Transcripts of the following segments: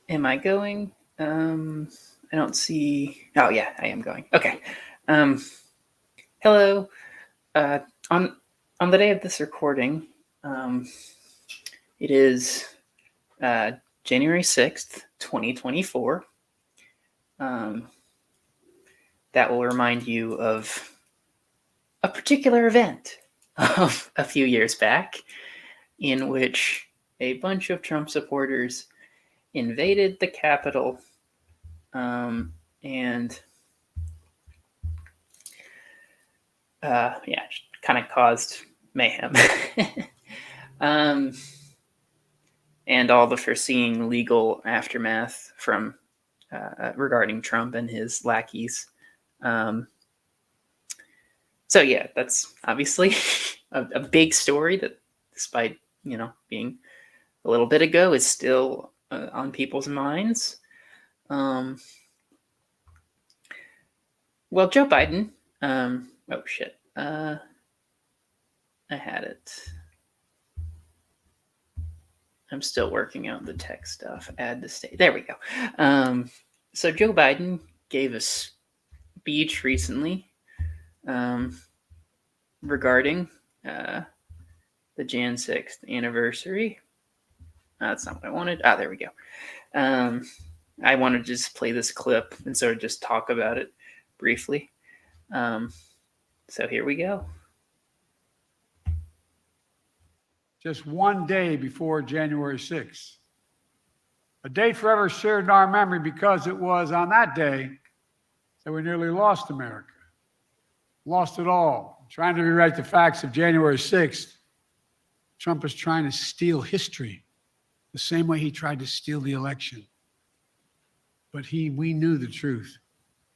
Am I going? I don't see. Oh yeah, I am going. Okay. Um, hello. Uh, on on the day of this recording, um, it is uh, January 6th, 2024. Um, that will remind you of a particular event of a few years back, in which a bunch of Trump supporters invaded the Capitol, and yeah, kind of caused mayhem. um, and all the foreseeing legal aftermath from regarding Trump and his lackeys. Um, so yeah, that's obviously a big story that, despite being a little bit ago, is still on people's minds. Um, well, Joe Biden. Oh shit. I had it. I'm still working out the tech stuff. Add to state. There we go. So Joe Biden gave a speech recently regarding the Jan 6th anniversary. That's not what I wanted. There we go. I wanted to just play this clip and sort of just talk about it briefly. So here we go. Just one day before January 6th. A date forever shared in our memory because it was on that day that we nearly lost America. Lost it all. Trying to rewrite the facts of January 6th. Trump is trying to steal history the same way he tried to steal the election. But we knew the truth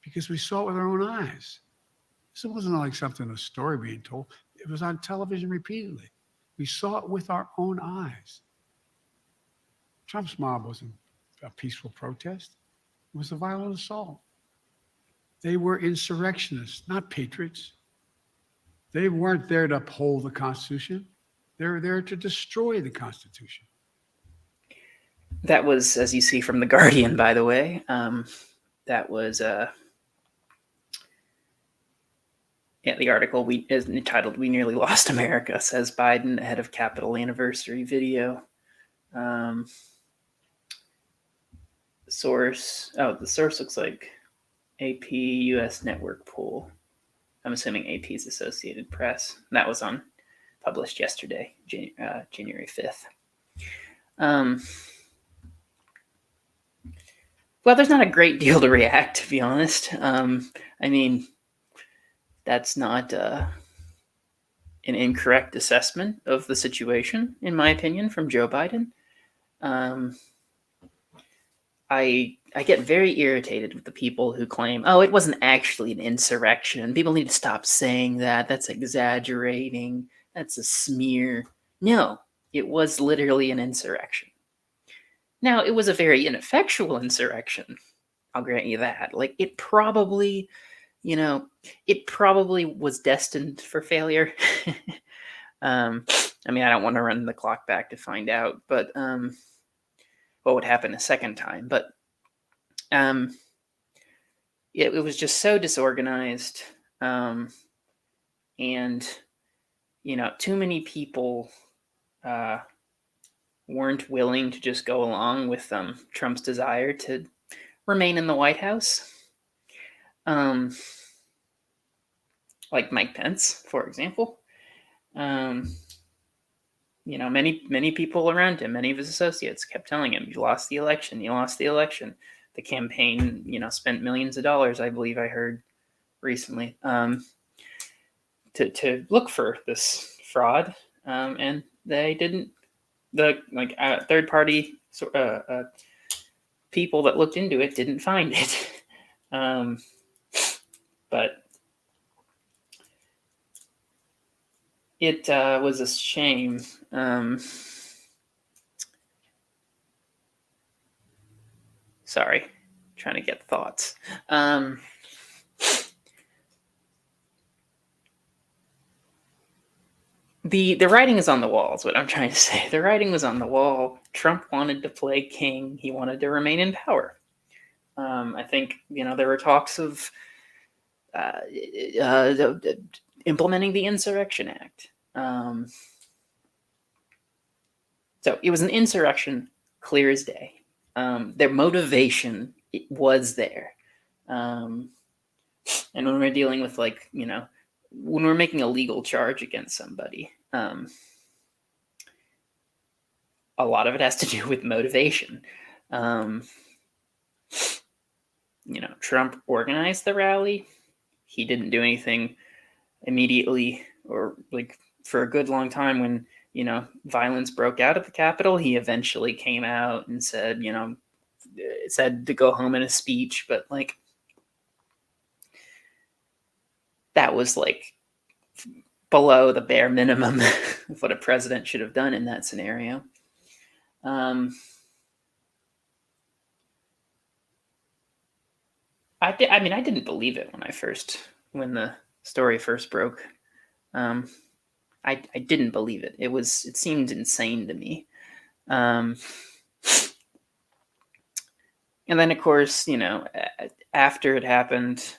because we saw it with our own eyes. This wasn't like something, a story being told. It was on television repeatedly. We saw it with our own eyes. Trump's mob wasn't a peaceful protest. It was a violent assault. They were insurrectionists, not patriots. They weren't there to uphold the Constitution. They were there to destroy the Constitution. That was, as you see from The Guardian, by the way, that was the article is entitled "We Nearly Lost America," says Biden ahead of Capitol anniversary video. The source looks like AP U.S. network poll. I'm assuming AP's Associated Press. That was published yesterday, January 5th. Well, there's not a great deal to react, to be honest. I mean, that's not an incorrect assessment of the situation, in my opinion, from Joe Biden. I get very irritated with the people who claim, oh, it wasn't actually an insurrection. People need to stop saying that. That's exaggerating. That's a smear. No, it was literally an insurrection. Now, it was a very ineffectual insurrection. I'll grant you that. Like, it probably was destined for failure. I mean, I don't want to run the clock back to find out, but what would happen a second time. But it was just so disorganized, and too many people weren't willing to just go along with Trump's desire to remain in the White House. Like Mike Pence, for example. Many people around him, many of his associates, kept telling him, "You lost the election. You lost the election." The campaign, spent millions of dollars, I believe I heard recently, to look for this fraud, and they didn't. The third party people that looked into it didn't find it. But it was a shame. Sorry, trying to get thoughts. the writing is on the wall, is what I'm trying to say. The writing was on the wall. Trump wanted to play king. He wanted to remain in power. I think, there were talks of implementing the Insurrection Act. So it was an insurrection, clear as day. Their motivation was there. And when we're dealing with, when we're making a legal charge against somebody, a lot of it has to do with motivation. Trump organized the rally. He didn't do anything immediately or for a good long time when, violence broke out at the Capitol. He eventually came out and said, said to go home in a speech, but that was below the bare minimum of what a president should have done in that scenario. I didn't believe it when the story first broke. I didn't believe it. It seemed insane to me. And then, of course, after it happened,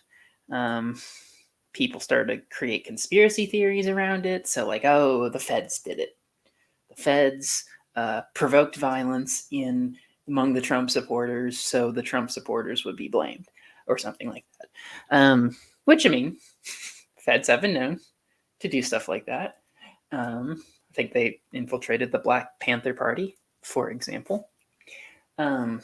people started to create conspiracy theories around it. So, the feds did it. The feds provoked violence among the Trump supporters, so the Trump supporters would be blamed, or something like that. Which, feds have been known to do stuff like that. I think they infiltrated the Black Panther Party, for example. So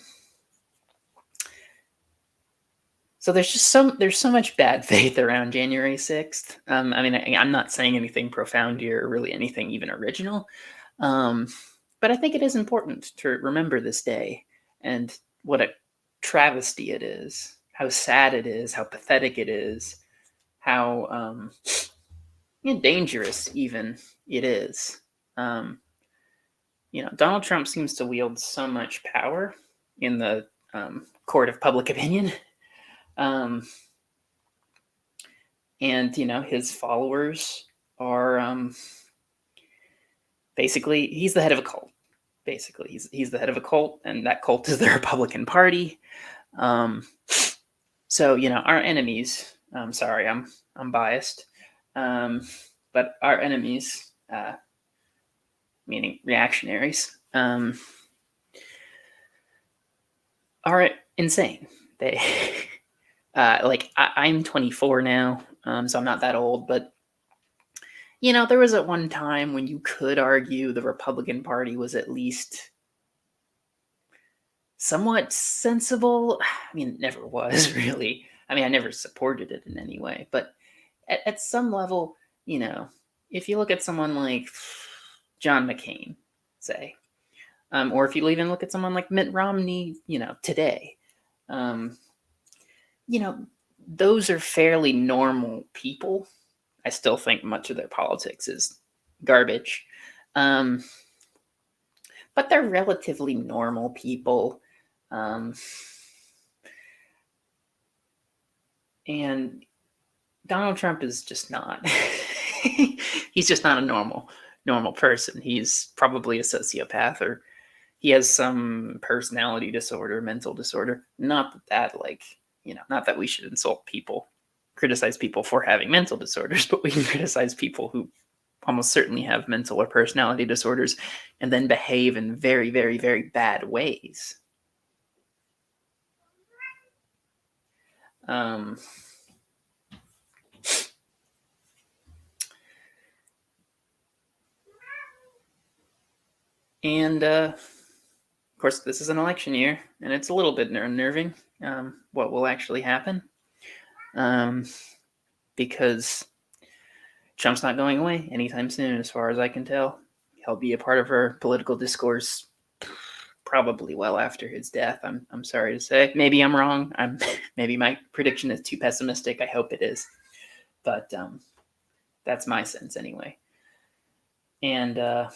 there's so much bad faith around January 6th. I'm not saying anything profound here or really anything even original. But I think it is important to remember this day and what a travesty it is, how sad it is, how pathetic it is, how dangerous even it is. Donald Trump seems to wield so much power in the court of public opinion. And his followers are basically, he's the head of a cult. Basically, he's the head of a cult, and that cult is the Republican Party. So our enemies. Sorry, I'm biased, but our enemies, meaning reactionaries, are insane. They I'm 24 now, so I'm not that old, but there was at one time when you could argue the Republican Party was at least somewhat sensible. It never was really. I never supported it in any way, but at some level, if you look at someone like John McCain, say, or if you even look at someone like Mitt Romney, today, those are fairly normal people. I still think much of their politics is garbage. But they're relatively normal people. And Donald Trump is just not. He's just not a normal person. He's probably a sociopath, or he has some personality disorder, mental disorder. Not that not that we should criticize people for having mental disorders, but we can criticize people who almost certainly have mental or personality disorders and then behave in very, very, very bad ways. And of course, this is an election year, and it's a little bit unnerving what will actually happen, because Trump's not going away anytime soon, as far as I can tell. He'll be a part of our political discourse probably well after his death. I'm sorry to say. Maybe I'm wrong. Maybe my prediction is too pessimistic. I hope it is, but that's my sense anyway. And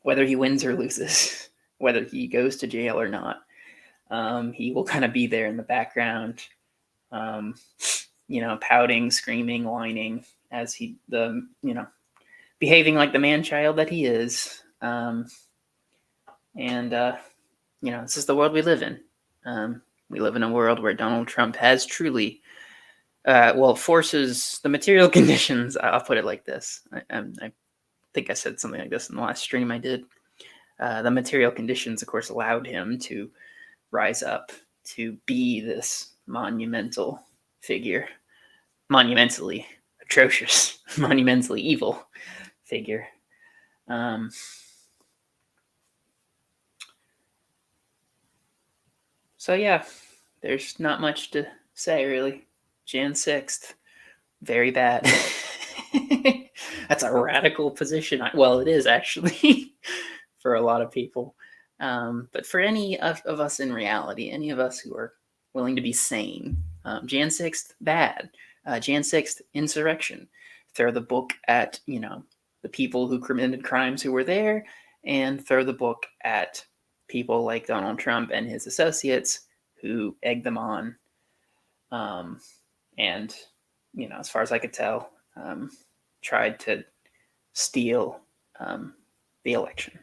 whether he wins or loses, whether he goes to jail or not, he will kind of be there in the background, pouting, screaming, whining as the behaving like the man-child that he is. This is the world we live in. We live in a world where Donald Trump has truly, forces the material conditions. I'll put it like this. I think I said something like this in the last stream I did. The material conditions, of course, allowed him to rise up to be this monumental figure, monumentally atrocious, monumentally evil figure. So yeah, there's not much to say really. Jan 6th, very bad. That's a radical position. Well, it is actually for a lot of people. But for any of us in reality, any of us who are willing to be sane, Jan 6th, bad. Jan 6th, insurrection. Throw the book at, the people who committed crimes who were there, and throw the book at people like Donald Trump and his associates who egged them on. And, as far as I could tell, tried to steal the election.